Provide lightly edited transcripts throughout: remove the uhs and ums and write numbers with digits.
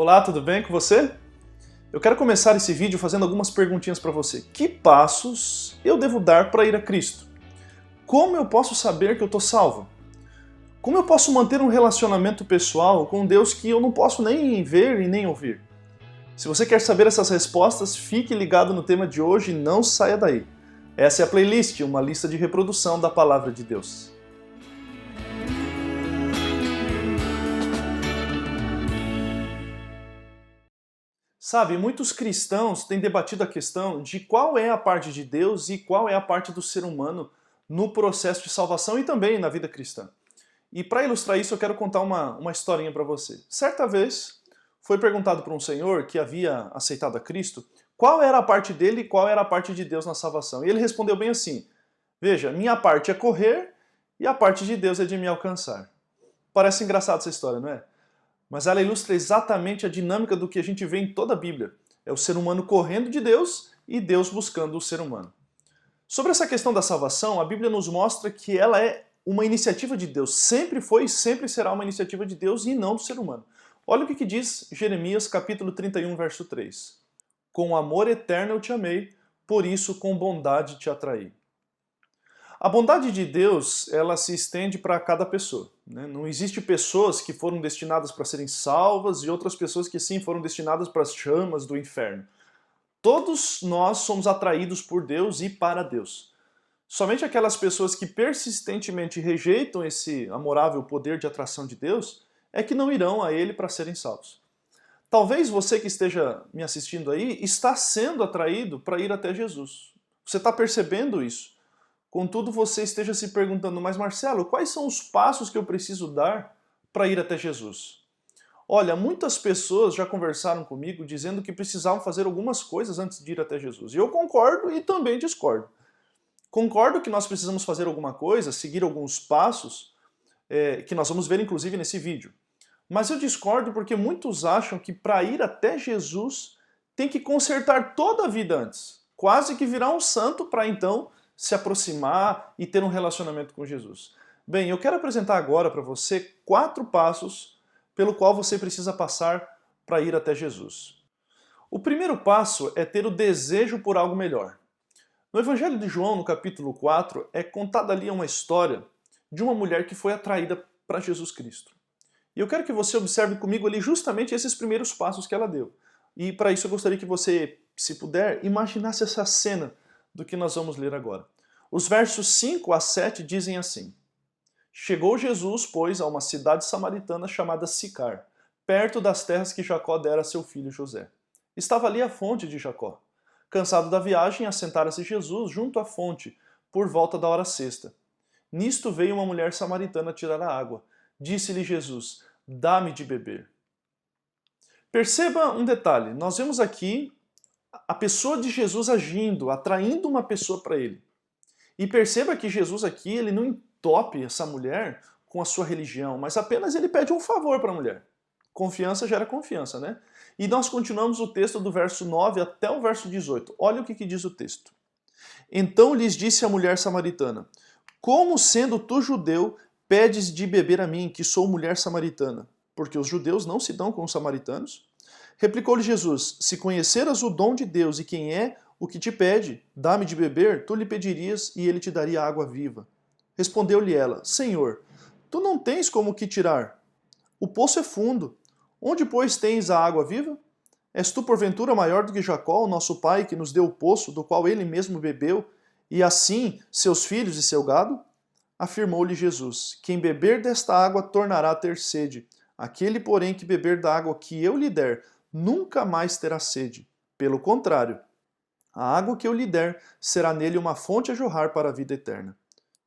Olá, tudo bem com você? Eu quero começar esse vídeo fazendo algumas perguntinhas para você. Que passos eu devo dar para ir a Cristo? Como eu posso saber que eu estou salvo? Como eu posso manter um relacionamento pessoal com Deus que eu não posso nem ver e nem ouvir? Se você quer saber essas respostas, fique ligado no tema de hoje e não saia daí. Essa é a playlist, uma lista de reprodução da Palavra de Deus. Sabe, muitos cristãos têm debatido a questão de qual é a parte de Deus e qual é a parte do ser humano no processo de salvação e também na vida cristã. E para ilustrar isso, eu quero contar uma historinha para você. Certa vez, foi perguntado para um senhor que havia aceitado a Cristo qual era a parte dele e qual era a parte de Deus na salvação. E ele respondeu bem assim: veja, minha parte é correr e a parte de Deus é de me alcançar. Parece engraçado essa história, não é? Mas ela ilustra exatamente a dinâmica do que a gente vê em toda a Bíblia. É o ser humano correndo de Deus e Deus buscando o ser humano. Sobre essa questão da salvação, a Bíblia nos mostra que ela é uma iniciativa de Deus. Sempre foi e sempre será uma iniciativa de Deus e não do ser humano. Olha o que diz Jeremias capítulo 31, verso 3. Com amor eterno eu te amei, por isso com bondade te atraí. A bondade de Deus, ela se estende para cada pessoa, né? Não existe pessoas que foram destinadas para serem salvas e outras pessoas que sim foram destinadas para as chamas do inferno. Todos nós somos atraídos por Deus e para Deus. Somente aquelas pessoas que persistentemente rejeitam esse amorável poder de atração de Deus é que não irão a Ele para serem salvos. Talvez você que esteja me assistindo aí está sendo atraído para ir até Jesus. Você está percebendo isso? Contudo, você esteja se perguntando, mas Marcelo, quais são os passos que eu preciso dar para ir até Jesus? Olha, muitas pessoas já conversaram comigo dizendo que precisavam fazer algumas coisas antes de ir até Jesus. E eu concordo e também discordo. Concordo que nós precisamos fazer alguma coisa, seguir alguns passos, que nós vamos ver inclusive nesse vídeo. Mas eu discordo porque muitos acham que para ir até Jesus tem que consertar toda a vida antes. Quase que virar um santo para então se aproximar e ter um relacionamento com Jesus. Bem, eu quero apresentar agora para você 4 passos pelo qual você precisa passar para ir até Jesus. O primeiro passo é ter o desejo por algo melhor. No Evangelho de João, no capítulo 4, é contada ali uma história de uma mulher que foi atraída para Jesus Cristo. E eu quero que você observe comigo ali justamente esses primeiros passos que ela deu. E para isso eu gostaria que você, se puder, imaginasse essa cena do que nós vamos ler agora. Os versos 5 a 7 dizem assim: Chegou Jesus, pois, a uma cidade samaritana chamada Sicar, perto das terras que Jacó dera a seu filho José. Estava ali a fonte de Jacó. Cansado da viagem, assentara-se Jesus junto à fonte, por volta da hora sexta. Nisto veio uma mulher samaritana tirar a água. Disse-lhe Jesus: Dá-me de beber. Perceba um detalhe, nós vemos aqui a pessoa de Jesus agindo, atraindo uma pessoa para ele. E perceba que Jesus aqui, ele não entope essa mulher com a sua religião, mas apenas ele pede um favor para a mulher. Confiança gera confiança, né? E nós continuamos o texto do verso 9 até o verso 18. Olha o que diz o texto. Então lhes disse a mulher samaritana: Como sendo tu judeu, pedes de beber a mim, que sou mulher samaritana? Porque os judeus não se dão com os samaritanos? Replicou-lhe Jesus: Se conheceras o dom de Deus e quem é o que te pede, dá-me de beber, tu lhe pedirias e ele te daria água viva. Respondeu-lhe ela: Senhor, tu não tens como que tirar. O poço é fundo. Onde, pois, tens a água viva? És tu, porventura, maior do que Jacó, o nosso pai, que nos deu o poço, do qual ele mesmo bebeu, e assim seus filhos e seu gado? Afirmou-lhe Jesus: Quem beber desta água tornará a ter sede. Aquele, porém, que beber da água que eu lhe der, nunca mais terá sede. Pelo contrário, a água que eu lhe der será nele uma fonte a jorrar para a vida eterna.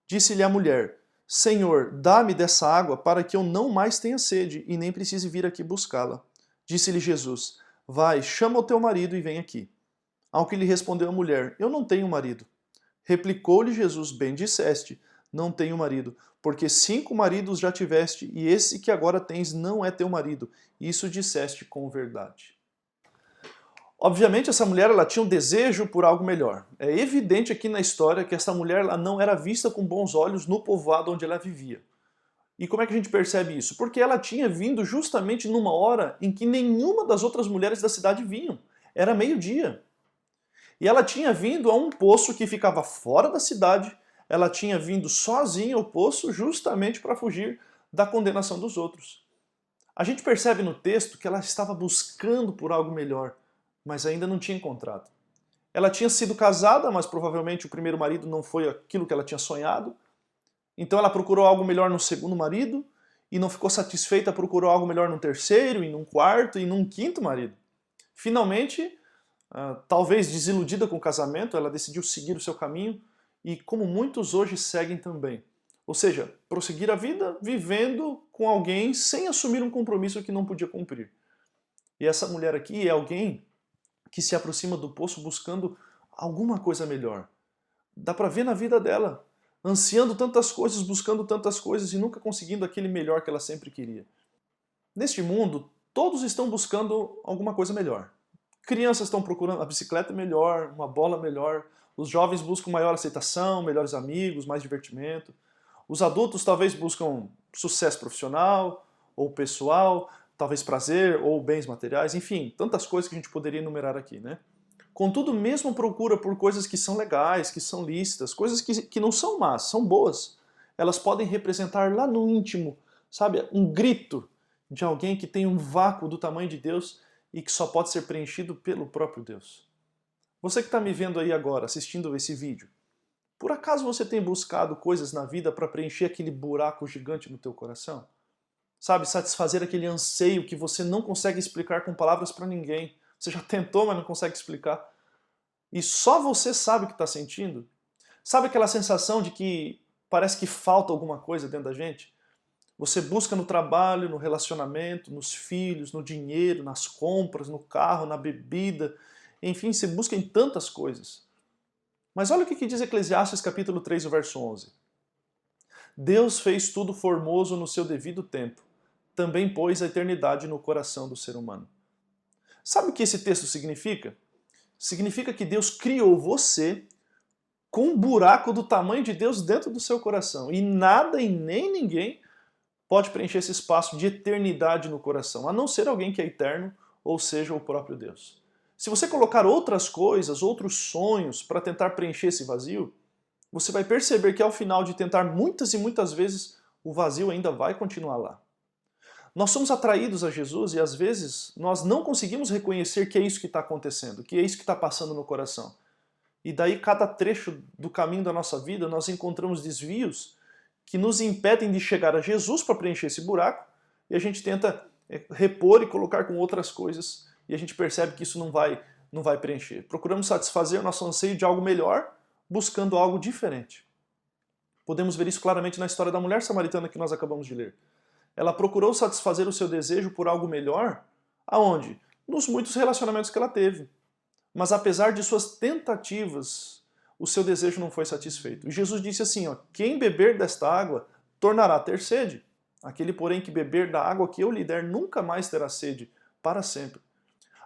Disse-lhe a mulher: Senhor, dá-me dessa água para que eu não mais tenha sede e nem precise vir aqui buscá-la. Disse-lhe Jesus: Vai, chama o teu marido e vem aqui. Ao que lhe respondeu a mulher: Eu não tenho marido. Replicou-lhe Jesus: Bem disseste, não tenho marido, porque 5 maridos já tiveste, e esse que agora tens não é teu marido. Isso disseste com verdade. Obviamente essa mulher ela tinha um desejo por algo melhor. É evidente aqui na história que essa mulher ela não era vista com bons olhos no povoado onde ela vivia. E como é que a gente percebe isso? Porque ela tinha vindo justamente numa hora em que nenhuma das outras mulheres da cidade vinham. Era meio-dia. E ela tinha vindo a um poço que ficava fora da cidade, ela tinha vindo sozinha ao poço justamente para fugir da condenação dos outros. A gente percebe no texto que ela estava buscando por algo melhor, mas ainda não tinha encontrado. Ela tinha sido casada, mas provavelmente o primeiro marido não foi aquilo que ela tinha sonhado. Então ela procurou algo melhor no segundo marido e não ficou satisfeita, procurou algo melhor no terceiro, e num quarto e num quinto marido. Finalmente, talvez desiludida com o casamento, ela decidiu seguir o seu caminho e como muitos hoje seguem também. Ou seja, prosseguir a vida vivendo com alguém sem assumir um compromisso que não podia cumprir. E essa mulher aqui é alguém que se aproxima do poço buscando alguma coisa melhor. Dá para ver na vida dela, ansiando tantas coisas, buscando tantas coisas e nunca conseguindo aquele melhor que ela sempre queria. Neste mundo, todos estão buscando alguma coisa melhor. Crianças estão procurando a bicicleta melhor, uma bola melhor, os jovens buscam maior aceitação, melhores amigos, mais divertimento. Os adultos talvez buscam sucesso profissional ou pessoal, talvez prazer ou bens materiais, enfim, tantas coisas que a gente poderia enumerar aqui, né? Contudo, mesmo procura por coisas que são legais, que são lícitas, coisas que não são más, são boas. Elas podem representar lá no íntimo, sabe, um grito de alguém que tem um vácuo do tamanho de Deus e que só pode ser preenchido pelo próprio Deus. Você que está me vendo aí agora, assistindo esse vídeo, por acaso você tem buscado coisas na vida para preencher aquele buraco gigante no teu coração? Sabe, satisfazer aquele anseio que você não consegue explicar com palavras para ninguém. Você já tentou, mas não consegue explicar. E só você sabe o que está sentindo? Sabe aquela sensação de que parece que falta alguma coisa dentro da gente? Você busca no trabalho, no relacionamento, nos filhos, no dinheiro, nas compras, no carro, na bebida. Enfim, você busca em tantas coisas. Mas olha o que diz Eclesiastes capítulo 3, o verso 11. Deus fez tudo formoso no seu devido tempo. Também pôs a eternidade no coração do ser humano. Sabe o que esse texto significa? Significa que Deus criou você com um buraco do tamanho de Deus dentro do seu coração. E nada e nem ninguém pode preencher esse espaço de eternidade no coração, a não ser alguém que é eterno, ou seja, o próprio Deus. Se você colocar outras coisas, outros sonhos para tentar preencher esse vazio, você vai perceber que ao final de tentar muitas e muitas vezes, o vazio ainda vai continuar lá. Nós somos atraídos a Jesus e às vezes nós não conseguimos reconhecer que é isso que está acontecendo, que é isso que está passando no coração. E daí cada trecho do caminho da nossa vida nós encontramos desvios que nos impedem de chegar a Jesus para preencher esse buraco e a gente tenta repor e colocar com outras coisas e a gente percebe que isso não vai preencher. Procuramos satisfazer o nosso anseio de algo melhor buscando algo diferente. Podemos ver isso claramente na história da mulher samaritana que nós acabamos de ler. Ela procurou satisfazer o seu desejo por algo melhor, aonde? Nos muitos relacionamentos que ela teve. Mas apesar de suas tentativas, o seu desejo não foi satisfeito. E Jesus disse assim, ó, quem beber desta água tornará a ter sede. Aquele, porém, que beber da água que eu lhe der nunca mais terá sede, para sempre.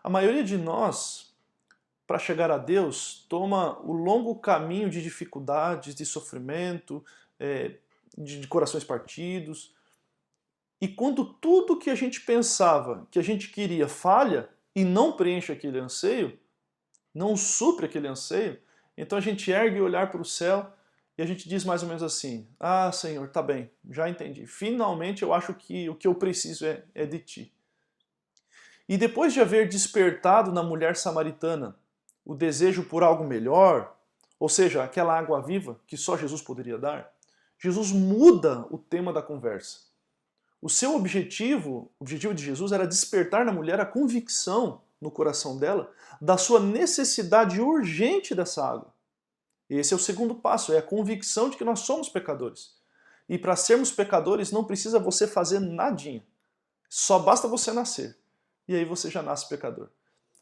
A maioria de nós, para chegar a Deus, toma o longo caminho de dificuldades, de sofrimento, de corações partidos. E quando tudo que a gente pensava, que a gente queria, falha e não preenche aquele anseio, não supre aquele anseio, então a gente ergue o olhar para o céu e a gente diz mais ou menos assim, ah, Senhor, tá bem, já entendi. Finalmente eu acho que o que eu preciso é de Ti. E depois de haver despertado na mulher samaritana o desejo por algo melhor, ou seja, aquela água viva que só Jesus poderia dar, Jesus muda o tema da conversa. O seu objetivo, o objetivo de Jesus era despertar na mulher a convicção no coração dela da sua necessidade urgente dessa água. Esse é o segundo passo, é a convicção de que nós somos pecadores. E para sermos pecadores não precisa você fazer nadinha. Só basta você nascer. E aí você já nasce pecador.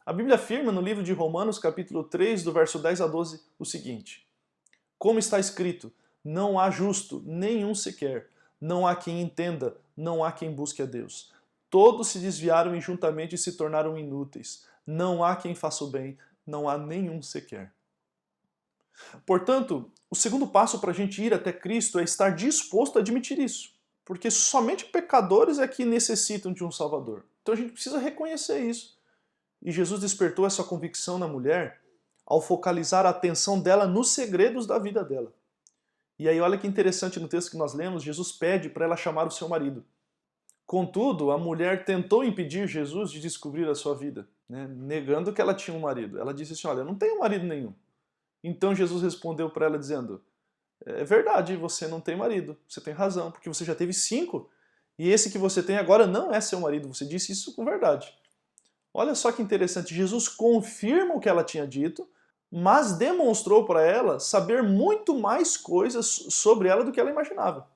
A Bíblia afirma no livro de Romanos, capítulo 3, do verso 10 a 12, o seguinte. Como está escrito, não há justo, nenhum sequer. Não há quem entenda, não há quem busque a Deus. Todos se desviaram injuntamente e se tornaram inúteis. Não há quem faça o bem, não há nenhum sequer. Portanto, o segundo passo para a gente ir até Cristo é estar disposto a admitir isso. Porque somente pecadores é que necessitam de um Salvador. Então a gente precisa reconhecer isso. E Jesus despertou essa convicção na mulher ao focalizar a atenção dela nos segredos da vida dela. E aí olha que interessante no texto que nós lemos, Jesus pede para ela chamar o seu marido. Contudo, a mulher tentou impedir Jesus de descobrir a sua vida, né, negando que ela tinha um marido. Ela disse assim, olha, eu não tenho marido nenhum. Então Jesus respondeu para ela dizendo, é verdade, você não tem marido, você tem razão, porque você já teve 5, e esse que você tem agora não é seu marido, você disse isso com verdade. Olha só que interessante, Jesus confirma o que ela tinha dito, mas demonstrou para ela saber muito mais coisas sobre ela do que ela imaginava.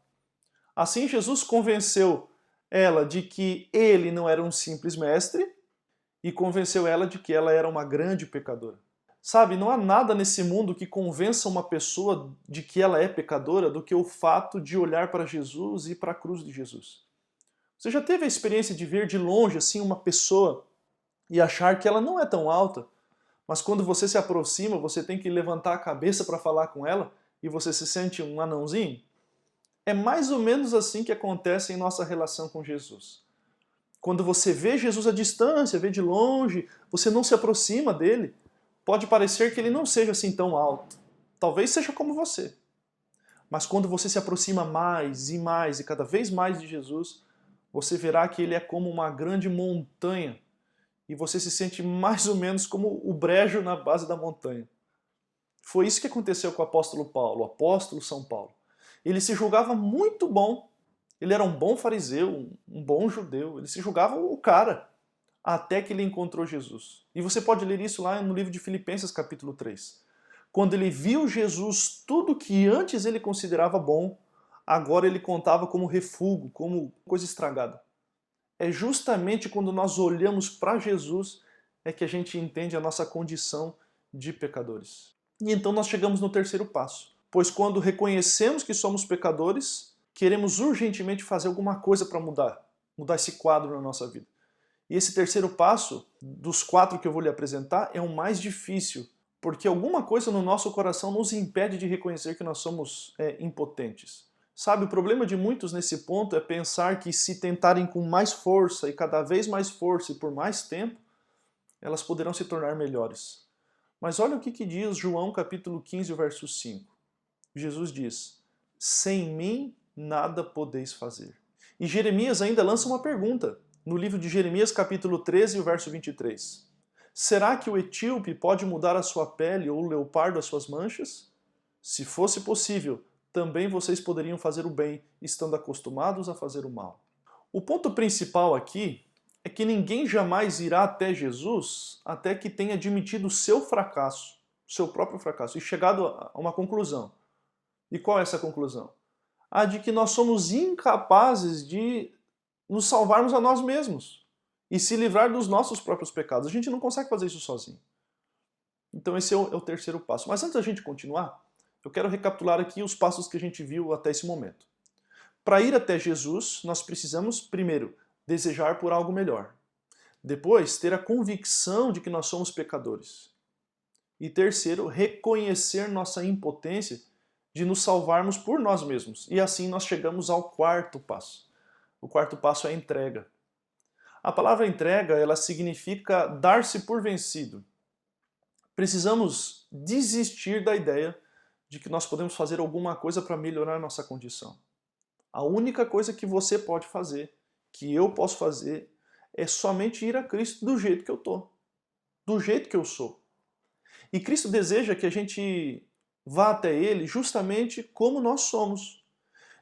Assim, Jesus convenceu ela de que ele não era um simples mestre e convenceu ela de que ela era uma grande pecadora. Sabe, não há nada nesse mundo que convença uma pessoa de que ela é pecadora do que o fato de olhar para Jesus e para a cruz de Jesus. Você já teve a experiência de ver de longe assim uma pessoa e achar que ela não é tão alta, mas quando você se aproxima, você tem que levantar a cabeça para falar com ela e você se sente um anãozinho? É mais ou menos assim que acontece em nossa relação com Jesus. Quando você vê Jesus à distância, vê de longe, você não se aproxima dele, pode parecer que ele não seja assim tão alto. Talvez seja como você. Mas quando você se aproxima mais e cada vez mais de Jesus, você verá que ele é como uma grande montanha e você se sente mais ou menos como o brejo na base da montanha. Foi isso que aconteceu com o apóstolo Paulo, o apóstolo São Paulo. Ele se julgava muito bom, ele era um bom fariseu, um bom judeu, ele se julgava o cara, até que ele encontrou Jesus. E você pode ler isso lá no livro de Filipenses capítulo 3. Quando ele viu Jesus, tudo que antes ele considerava bom, agora ele contava como refúgio, como coisa estragada. É justamente quando nós olhamos para Jesus é que a gente entende a nossa condição de pecadores. E então nós chegamos no terceiro passo. Pois quando reconhecemos que somos pecadores, queremos urgentemente fazer alguma coisa para mudar esse quadro na nossa vida. E esse terceiro passo, dos 4 que eu vou lhe apresentar, é o mais difícil, porque alguma coisa no nosso coração nos impede de reconhecer que nós somos impotentes. Sabe, o problema de muitos nesse ponto é pensar que se tentarem com mais força e cada vez mais força e por mais tempo, elas poderão se tornar melhores. Mas olha o que diz João capítulo 15, verso 5. Jesus diz, sem mim nada podeis fazer. E Jeremias ainda lança uma pergunta, no livro de Jeremias capítulo 13, verso 23. Será que o etíope pode mudar a sua pele ou o leopardo as suas manchas? Se fosse possível, também vocês poderiam fazer o bem, estando acostumados a fazer o mal. O ponto principal aqui é que ninguém jamais irá até Jesus até que tenha admitido o seu fracasso, o seu próprio fracasso, e chegado a uma conclusão. E qual é essa conclusão? A de que nós somos incapazes de nos salvarmos a nós mesmos e se livrar dos nossos próprios pecados. A gente não consegue fazer isso sozinho. Então esse é o terceiro passo. Mas antes da gente continuar, eu quero recapitular aqui os passos que a gente viu até esse momento. Para ir até Jesus, nós precisamos, primeiro, desejar por algo melhor. Depois, ter a convicção de que nós somos pecadores. E terceiro, reconhecer nossa impotência de nos salvarmos por nós mesmos. E assim nós chegamos ao quarto passo. O quarto passo é a entrega. A palavra entrega, ela significa dar-se por vencido. Precisamos desistir da ideia de que nós podemos fazer alguma coisa para melhorar nossa condição. A única coisa que você pode fazer, que eu posso fazer, é somente ir a Cristo do jeito que eu estou, do jeito que eu sou. E Cristo deseja que a gente vá até Ele justamente como nós somos.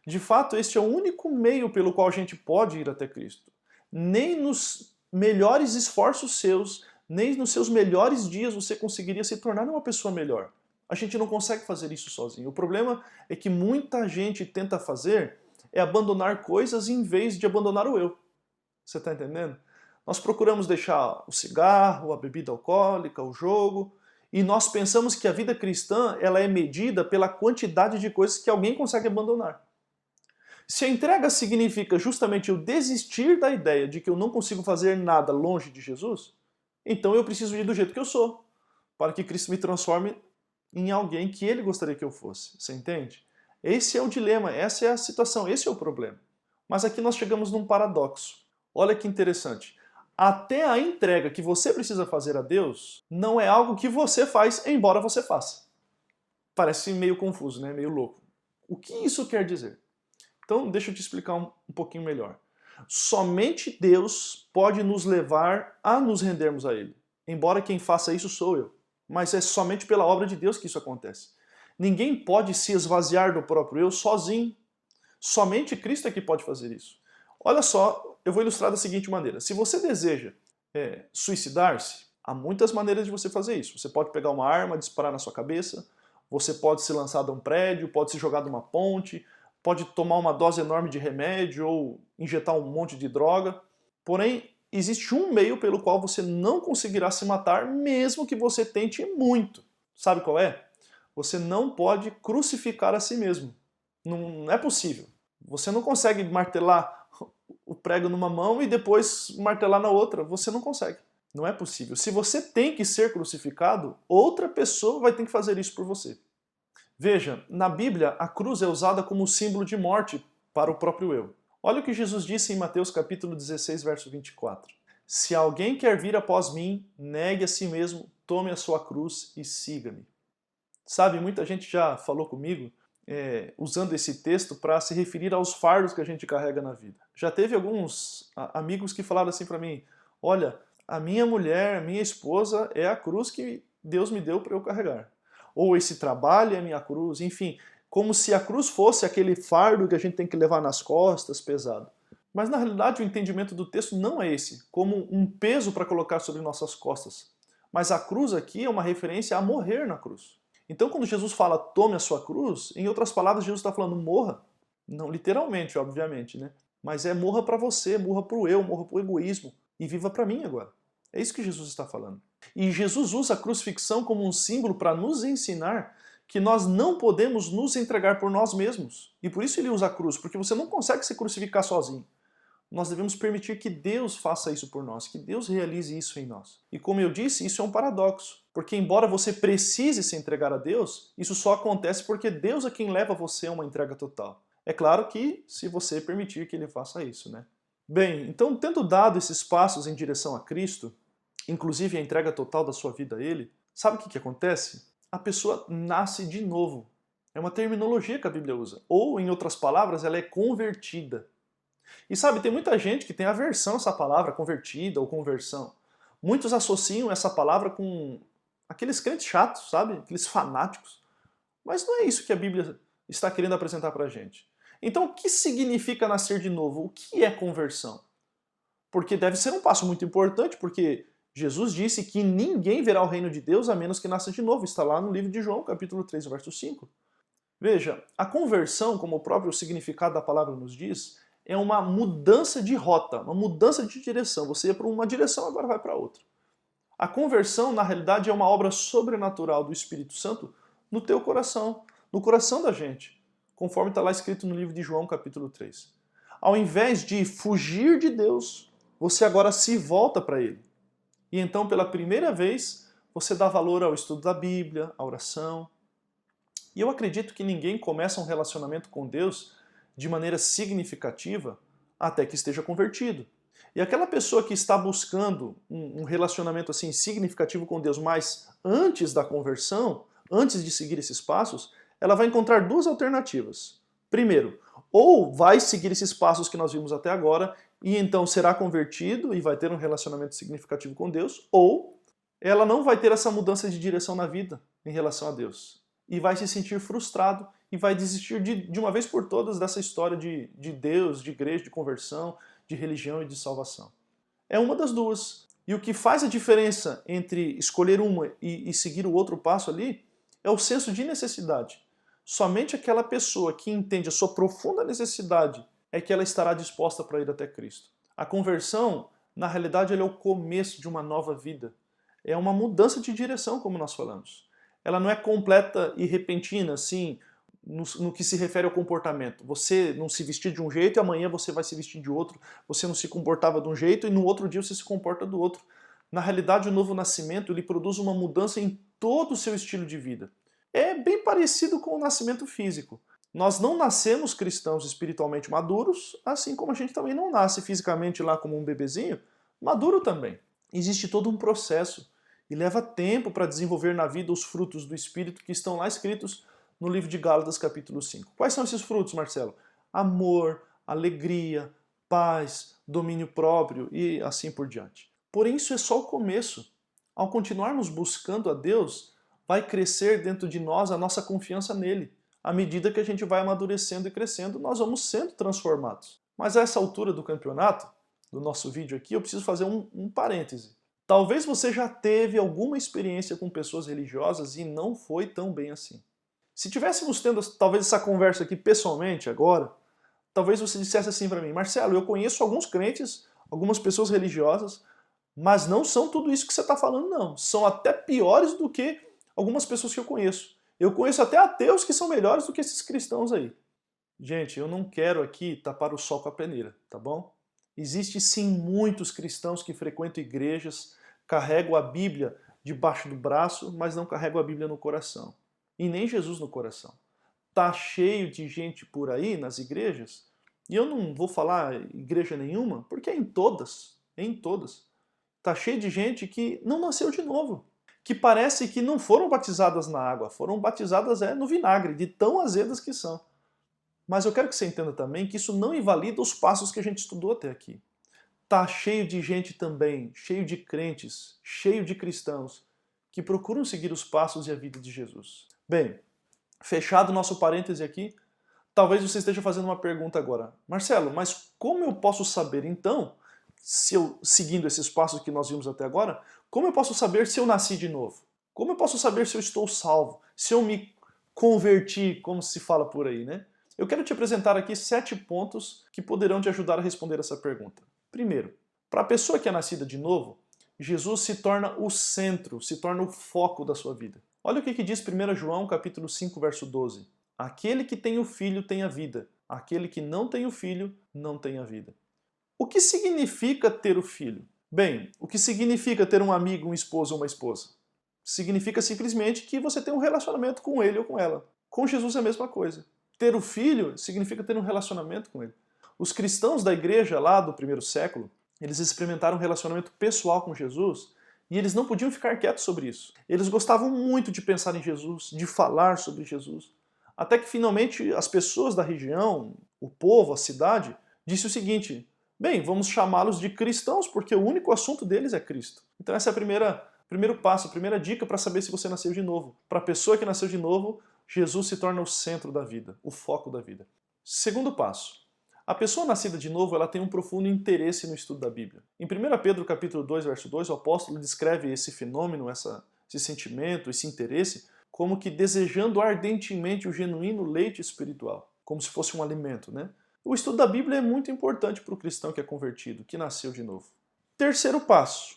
De fato, este é o único meio pelo qual a gente pode ir até Cristo. Nem nos melhores esforços seus, nem nos seus melhores dias você conseguiria se tornar uma pessoa melhor. A gente não consegue fazer isso sozinho. O problema é que muita gente tenta fazer é abandonar coisas em vez de abandonar o eu. Você está entendendo? Nós procuramos deixar o cigarro, a bebida alcoólica, o jogo, e nós pensamos que a vida cristã ela é medida pela quantidade de coisas que alguém consegue abandonar. Se a entrega significa justamente eu desistir da ideia de que eu não consigo fazer nada longe de Jesus, então eu preciso ir do jeito que eu sou, para que Cristo me transforme em alguém que Ele gostaria que eu fosse. Você entende? Esse é o dilema, essa é a situação, esse é o problema. Mas aqui nós chegamos num paradoxo. Olha que interessante. Até a entrega que você precisa fazer a Deus não é algo que você faz, embora você faça. Parece meio confuso, né? Meio louco. O que isso quer dizer? Então, deixa eu te explicar um pouquinho melhor. Somente Deus pode nos levar a nos rendermos a Ele. Embora quem faça isso sou eu. Mas é somente pela obra de Deus que isso acontece. Ninguém pode se esvaziar do próprio eu sozinho. Somente Cristo é que pode fazer isso. Olha só, eu vou ilustrar da seguinte maneira. Se você deseja suicidar-se, há muitas maneiras de você fazer isso. Você pode pegar uma arma, disparar na sua cabeça, você pode se lançar de um prédio, pode se jogar de uma ponte, pode tomar uma dose enorme de remédio ou injetar um monte de droga. Porém, existe um meio pelo qual você não conseguirá se matar, mesmo que você tente muito. Sabe qual é? Você não pode crucificar a si mesmo. Não é possível. Você não consegue martelar o prego numa mão e depois martelar na outra. Você não consegue. Não é possível. Se você tem que ser crucificado, outra pessoa vai ter que fazer isso por você. Veja, na Bíblia, a cruz é usada como símbolo de morte para o próprio eu. Olha o que Jesus disse em Mateus capítulo 16, verso 24. Se alguém quer vir após mim, negue a si mesmo, tome a sua cruz e siga-me. Sabe, muita gente já falou comigo usando esse texto para se referir aos fardos que a gente carrega na vida. Já teve alguns amigos que falaram assim para mim, olha, a minha mulher, a minha esposa é a cruz que Deus me deu para eu carregar. Ou esse trabalho é a minha cruz, enfim, como se a cruz fosse aquele fardo que a gente tem que levar nas costas, pesado. Mas na realidade o entendimento do texto não é esse, como um peso para colocar sobre nossas costas. Mas a cruz aqui é uma referência a morrer na cruz. Então quando Jesus fala tome a sua cruz, em outras palavras Jesus está falando morra. Não literalmente, obviamente, né? Mas morra para você, morra para o eu, morra para o egoísmo e viva para mim agora. É isso que Jesus está falando. E Jesus usa a crucifixão como um símbolo para nos ensinar que nós não podemos nos entregar por nós mesmos. E por isso ele usa a cruz, porque você não consegue se crucificar sozinho. Nós devemos permitir que Deus faça isso por nós, que Deus realize isso em nós. E como eu disse, isso é um paradoxo, porque embora você precise se entregar a Deus, isso só acontece porque Deus é quem leva você a uma entrega total. É claro que se você permitir que Ele faça isso, né? Bem, então tendo dado esses passos em direção a Cristo, inclusive a entrega total da sua vida a Ele, sabe o que acontece? A pessoa nasce de novo. É uma terminologia que a Bíblia usa. Ou, em outras palavras, ela é convertida. E sabe, tem muita gente que tem aversão a essa palavra, convertida ou conversão. Muitos associam essa palavra com aqueles crentes chatos, sabe? Aqueles fanáticos. Mas não é isso que a Bíblia está querendo apresentar pra gente. Então, o que significa nascer de novo? O que é conversão? Porque deve ser um passo muito importante, porque Jesus disse que ninguém verá o reino de Deus a menos que nasça de novo. Está lá no livro de João, capítulo 3, verso 5. Veja, a conversão, como o próprio significado da palavra nos diz, é uma mudança de rota, uma mudança de direção. Você ia para uma direção, agora vai para outra. A conversão, na realidade, é uma obra sobrenatural do Espírito Santo no teu coração, no coração da gente, conforme está lá escrito no livro de João, capítulo 3. Ao invés de fugir de Deus, você agora se volta para Ele. E então, pela primeira vez, você dá valor ao estudo da Bíblia, à oração. E eu acredito que ninguém começa um relacionamento com Deus de maneira significativa até que esteja convertido. E aquela pessoa que está buscando um relacionamento assim significativo com Deus, mas antes da conversão, antes de seguir esses passos, ela vai encontrar duas alternativas. Primeiro, ou vai seguir esses passos que nós vimos até agora e então será convertido e vai ter um relacionamento significativo com Deus, ou ela não vai ter essa mudança de direção na vida em relação a Deus e vai se sentir frustrado e vai desistir de uma vez por todas dessa história de Deus, de igreja, de conversão, de religião e de salvação. É uma das duas. E o que faz a diferença entre escolher uma e seguir o outro passo ali é o senso de necessidade. Somente aquela pessoa que entende a sua profunda necessidade é que ela estará disposta para ir até Cristo. A conversão, na realidade, é o começo de uma nova vida. É uma mudança de direção, como nós falamos. Ela não é completa e repentina, assim, no que se refere ao comportamento. Você não se vestir de um jeito e amanhã você vai se vestir de outro. Você não se comportava de um jeito e no outro dia você se comporta do outro. Na realidade, o novo nascimento ele produz uma mudança em todo o seu estilo de vida. É bem parecido com o nascimento físico. Nós não nascemos cristãos espiritualmente maduros, assim como a gente também não nasce fisicamente lá como um bebezinho, maduro também. Existe todo um processo e leva tempo para desenvolver na vida os frutos do Espírito que estão lá escritos no livro de Gálatas capítulo 5. Quais são esses frutos, Marcelo? Amor, alegria, paz, domínio próprio e assim por diante. Porém, isso é só o começo. Ao continuarmos buscando a Deus, vai crescer dentro de nós a nossa confiança nele. À medida que a gente vai amadurecendo e crescendo, nós vamos sendo transformados. Mas a essa altura do campeonato, do nosso vídeo aqui, eu preciso fazer um parêntese. Talvez você já teve alguma experiência com pessoas religiosas e não foi tão bem assim. Se tivéssemos tendo talvez essa conversa aqui pessoalmente agora, talvez você dissesse assim para mim: Marcelo, eu conheço alguns crentes, algumas pessoas religiosas, mas não são tudo isso que você está falando, não. São até piores do que algumas pessoas que eu conheço. Eu conheço até ateus que são melhores do que esses cristãos aí. Gente, eu não quero aqui tapar o sol com a peneira, tá bom? Existem sim muitos cristãos que frequentam igrejas, carregam a Bíblia debaixo do braço, mas não carregam a Bíblia no coração. E nem Jesus no coração. Tá cheio de gente por aí nas igrejas, e eu não vou falar igreja nenhuma, porque é em todas, tá cheio de gente que não nasceu de novo, que parece que não foram batizadas na água, foram batizadas no vinagre, de tão azedas que são. Mas eu quero que você entenda também que isso não invalida os passos que a gente estudou até aqui. Tá cheio de gente também, cheio de crentes, cheio de cristãos, que procuram seguir os passos e a vida de Jesus. Bem, fechado o nosso parêntese aqui, talvez você esteja fazendo uma pergunta agora. Marcelo, mas como eu posso saber então, se eu seguindo esses passos que nós vimos até agora, como eu posso saber se eu nasci de novo? Como eu posso saber se eu estou salvo? Se eu me converti, como se fala por aí, né? Eu quero te apresentar aqui 7 pontos que poderão te ajudar a responder essa pergunta. Primeiro, para a pessoa que é nascida de novo, Jesus se torna o centro, se torna o foco da sua vida. Olha o que diz 1 João capítulo 5, verso 12. Aquele que tem o Filho tem a vida. Aquele que não tem o Filho não tem a vida. O que significa ter o Filho? Bem, o que significa ter um amigo, um esposo ou uma esposa? Significa simplesmente que você tem um relacionamento com ele ou com ela. Com Jesus é a mesma coisa. Ter o Filho significa ter um relacionamento com ele. Os cristãos da igreja lá do primeiro século, eles experimentaram um relacionamento pessoal com Jesus e eles não podiam ficar quietos sobre isso. Eles gostavam muito de pensar em Jesus, de falar sobre Jesus. Até que finalmente as pessoas da região, o povo, a cidade, disse o seguinte: bem, vamos chamá-los de cristãos porque o único assunto deles é Cristo. Então essa é a primeiro passo, a primeira dica para saber se você nasceu de novo. Para a pessoa que nasceu de novo, Jesus se torna o centro da vida, o foco da vida. Segundo passo. A pessoa nascida de novo, ela tem um profundo interesse no estudo da Bíblia. Em 1 Pedro capítulo 2, verso 2, o apóstolo descreve esse fenômeno, esse sentimento, esse interesse, como que desejando ardentemente o genuíno leite espiritual, como se fosse um alimento, né? O estudo da Bíblia é muito importante para o cristão que é convertido, que nasceu de novo. Terceiro passo.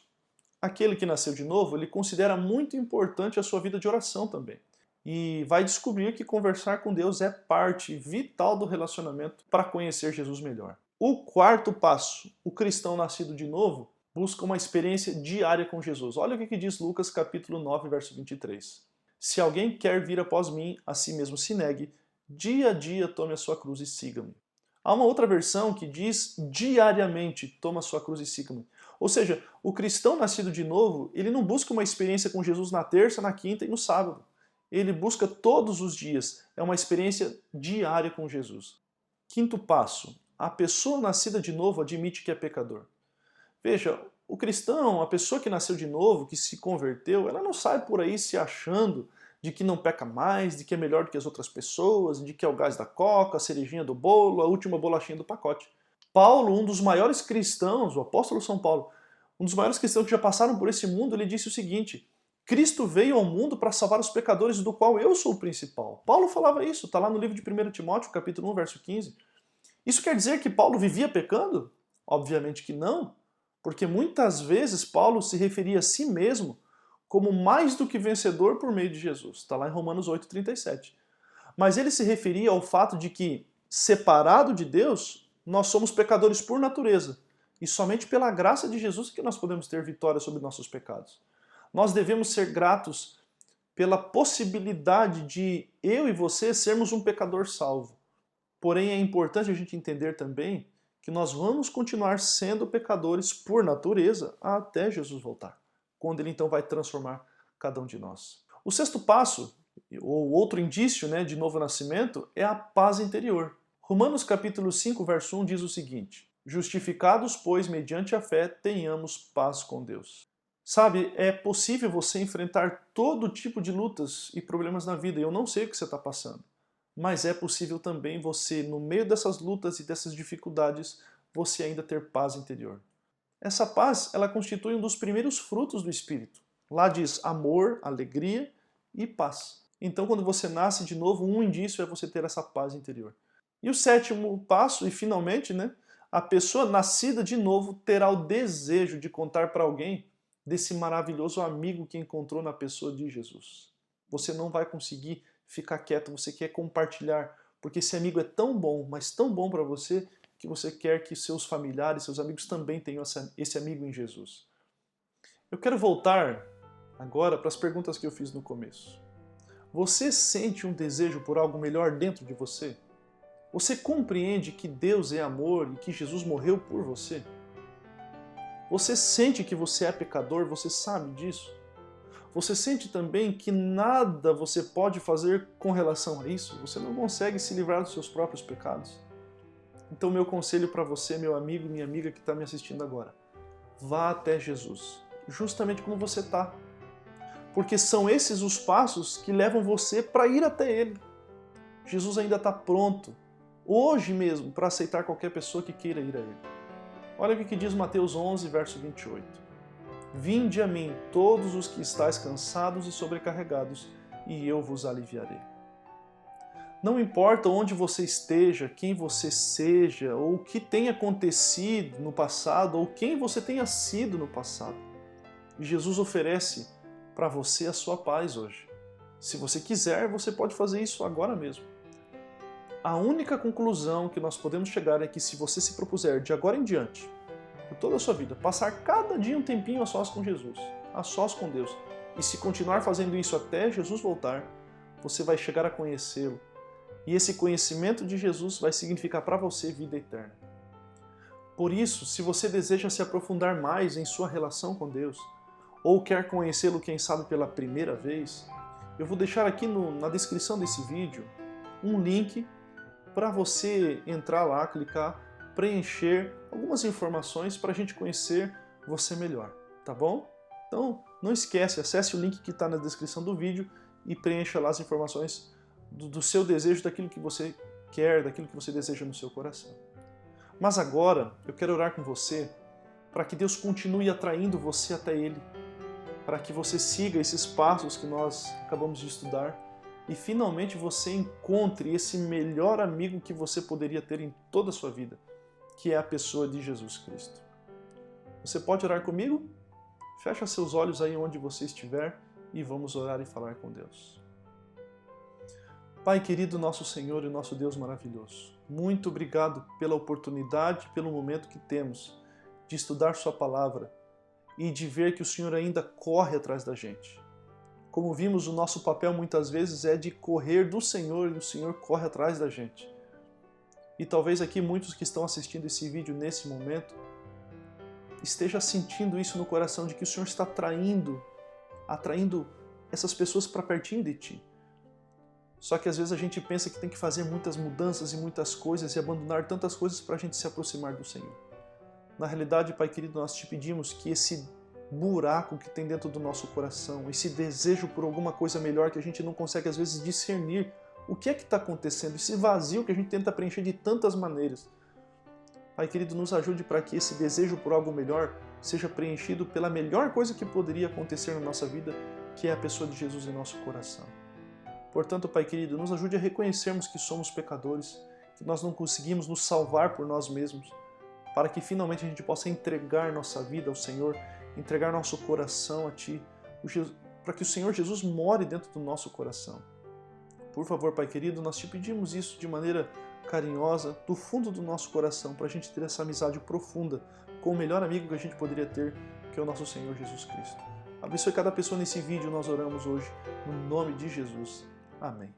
Aquele que nasceu de novo, ele considera muito importante a sua vida de oração também. E vai descobrir que conversar com Deus é parte vital do relacionamento para conhecer Jesus melhor. O quarto passo, o cristão nascido de novo busca uma experiência diária com Jesus. Olha o que diz Lucas capítulo 9, verso 23. Se alguém quer vir após mim, a si mesmo se negue, dia a dia tome a sua cruz e siga-me. Há uma outra versão que diz diariamente toma a sua cruz e siga-me. Ou seja, o cristão nascido de novo, ele não busca uma experiência com Jesus na terça, na quinta e no sábado. Ele busca todos os dias, é uma experiência diária com Jesus. Quinto passo, a pessoa nascida de novo admite que é pecador. Veja, o cristão, a pessoa que nasceu de novo, que se converteu, ela não sai por aí se achando de que não peca mais, de que é melhor do que as outras pessoas, de que é o gás da coca, a cerejinha do bolo, a última bolachinha do pacote. Paulo, um dos maiores cristãos, o apóstolo São Paulo, um dos maiores cristãos que já passaram por esse mundo, ele disse o seguinte: Cristo veio ao mundo para salvar os pecadores, do qual eu sou o principal. Paulo falava isso, está lá no livro de 1 Timóteo, capítulo 1, verso 15. Isso quer dizer que Paulo vivia pecando? Obviamente que não, porque muitas vezes Paulo se referia a si mesmo como mais do que vencedor por meio de Jesus. Está lá em Romanos 8,37. Mas ele se referia ao fato de que, separado de Deus, nós somos pecadores por natureza. E somente pela graça de Jesus que nós podemos ter vitória sobre nossos pecados. Nós devemos ser gratos pela possibilidade de eu e você sermos um pecador salvo. Porém, é importante a gente entender também que nós vamos continuar sendo pecadores por natureza até Jesus voltar, quando ele então vai transformar cada um de nós. O sexto passo, ou outro indício, de novo nascimento, é a paz interior. Romanos capítulo 5, verso 1 diz o seguinte: justificados, pois, mediante a fé, tenhamos paz com Deus. Sabe, é possível você enfrentar todo tipo de lutas e problemas na vida. Eu não sei o que você está passando, mas é possível também você, no meio dessas lutas e dessas dificuldades, você ainda ter paz interior. Essa paz, ela constitui um dos primeiros frutos do Espírito. Lá diz amor, alegria e paz. Então, quando você nasce de novo, um indício é você ter essa paz interior. E o sétimo passo, e finalmente, a pessoa nascida de novo terá o desejo de contar para alguém desse maravilhoso amigo que encontrou na pessoa de Jesus. Você não vai conseguir ficar quieto, você quer compartilhar, porque esse amigo é tão bom, mas tão bom para você, que você quer que seus familiares, seus amigos também tenham esse amigo em Jesus. Eu quero voltar agora para as perguntas que eu fiz no começo. Você sente um desejo por algo melhor dentro de você? Você compreende que Deus é amor e que Jesus morreu por você? Você sente que você é pecador? Você sabe disso? Você sente também que nada você pode fazer com relação a isso? Você não consegue se livrar dos seus próprios pecados? Então, meu conselho para você, meu amigo e minha amiga que está me assistindo agora: vá até Jesus, justamente como você está. Porque são esses os passos que levam você para ir até Ele. Jesus ainda está pronto, hoje mesmo, para aceitar qualquer pessoa que queira ir a Ele. Olha o que diz Mateus 11, verso 28. Vinde a mim, todos os que estáis cansados e sobrecarregados, e eu vos aliviarei. Não importa onde você esteja, quem você seja, ou o que tenha acontecido no passado, ou quem você tenha sido no passado, Jesus oferece para você a sua paz hoje. Se você quiser, você pode fazer isso agora mesmo. A única conclusão que nós podemos chegar é que se você se propuser de agora em diante, por toda a sua vida, passar cada dia um tempinho a sós com Jesus, a sós com Deus, e se continuar fazendo isso até Jesus voltar, você vai chegar a conhecê-lo. E esse conhecimento de Jesus vai significar para você vida eterna. Por isso, se você deseja se aprofundar mais em sua relação com Deus, ou quer conhecê-lo, quem sabe, pela primeira vez, eu vou deixar aqui na descrição desse vídeo um link para você entrar lá, clicar, preencher algumas informações para a gente conhecer você melhor, tá bom? Então, não esquece, acesse o link que está na descrição do vídeo e preencha lá as informações do seu desejo, daquilo que você quer, daquilo que você deseja no seu coração. Mas agora, eu quero orar com você para que Deus continue atraindo você até Ele, para que você siga esses passos que nós acabamos de estudar e finalmente você encontre esse melhor amigo que você poderia ter em toda a sua vida, que é a pessoa de Jesus Cristo. Você pode orar comigo? Fecha seus olhos aí onde você estiver e vamos orar e falar com Deus. Pai querido, nosso Senhor e nosso Deus maravilhoso, muito obrigado pela oportunidade, pelo momento que temos de estudar Sua Palavra e de ver que o Senhor ainda corre atrás da gente. Como vimos, o nosso papel muitas vezes é de correr do Senhor e o Senhor corre atrás da gente. E talvez aqui muitos que estão assistindo esse vídeo nesse momento esteja sentindo isso no coração, de que o Senhor está atraindo essas pessoas para pertinho de Ti. Só que às vezes a gente pensa que tem que fazer muitas mudanças e muitas coisas e abandonar tantas coisas para a gente se aproximar do Senhor. Na realidade, Pai querido, nós te pedimos que esse buraco que tem dentro do nosso coração, esse desejo por alguma coisa melhor que a gente não consegue às vezes discernir o que é que está acontecendo, esse vazio que a gente tenta preencher de tantas maneiras. Pai querido, nos ajude para que esse desejo por algo melhor seja preenchido pela melhor coisa que poderia acontecer na nossa vida, que é a pessoa de Jesus em nosso coração. Portanto, Pai querido, nos ajude a reconhecermos que somos pecadores, que nós não conseguimos nos salvar por nós mesmos, para que finalmente a gente possa entregar nossa vida ao Senhor, entregar nosso coração a Ti, para que o Senhor Jesus more dentro do nosso coração. Por favor, Pai querido, nós te pedimos isso de maneira carinhosa, do fundo do nosso coração, para a gente ter essa amizade profunda com o melhor amigo que a gente poderia ter, que é o nosso Senhor Jesus Cristo. Abençoe cada pessoa nesse vídeo, nós oramos hoje, no nome de Jesus. Amém.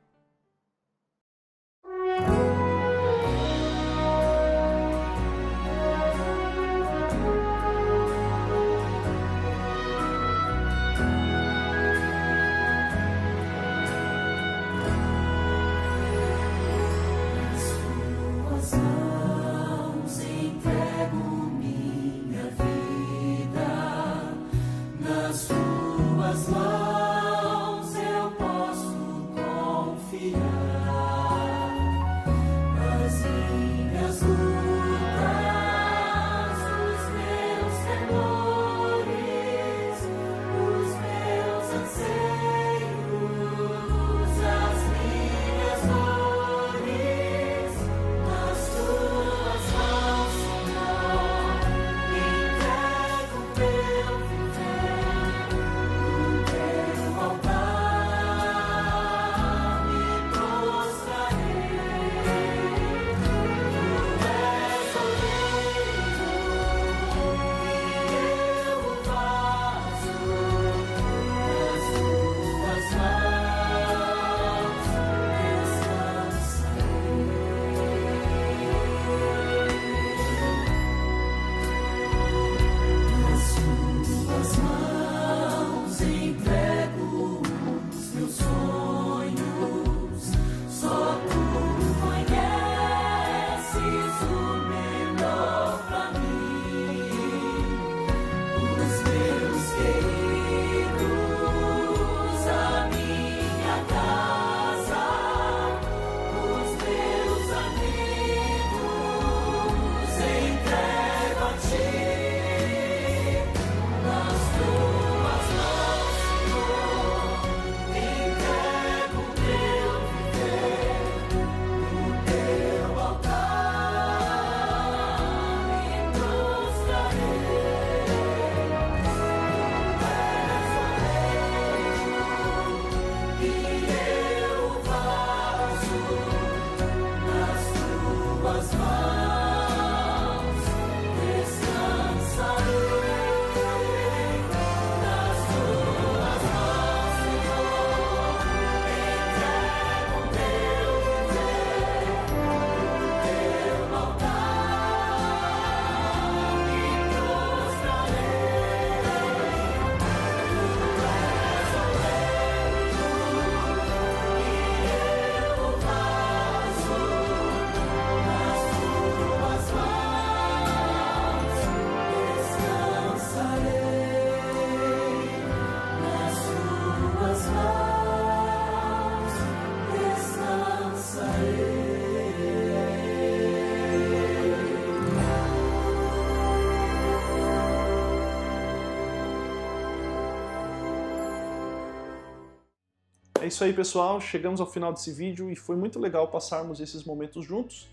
É isso aí, pessoal. Chegamos ao final desse vídeo e foi muito legal passarmos esses momentos juntos.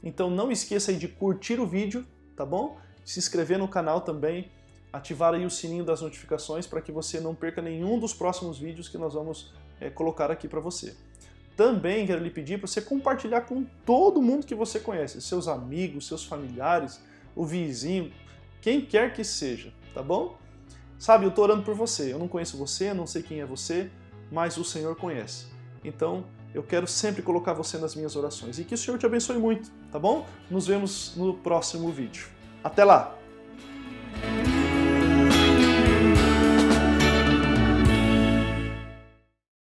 Então não esqueça aí de curtir o vídeo, tá bom? Se inscrever no canal também, ativar aí o sininho das notificações para que você não perca nenhum dos próximos vídeos que nós vamos colocar aqui para você. Também quero lhe pedir para você compartilhar com todo mundo que você conhece, seus amigos, seus familiares, o vizinho, quem quer que seja, tá bom? Sabe, eu tô orando por você, eu não conheço você, não sei quem é você, mas o Senhor conhece. Então, eu quero sempre colocar você nas minhas orações. E que o Senhor te abençoe muito, tá bom? Nos vemos no próximo vídeo. Até lá!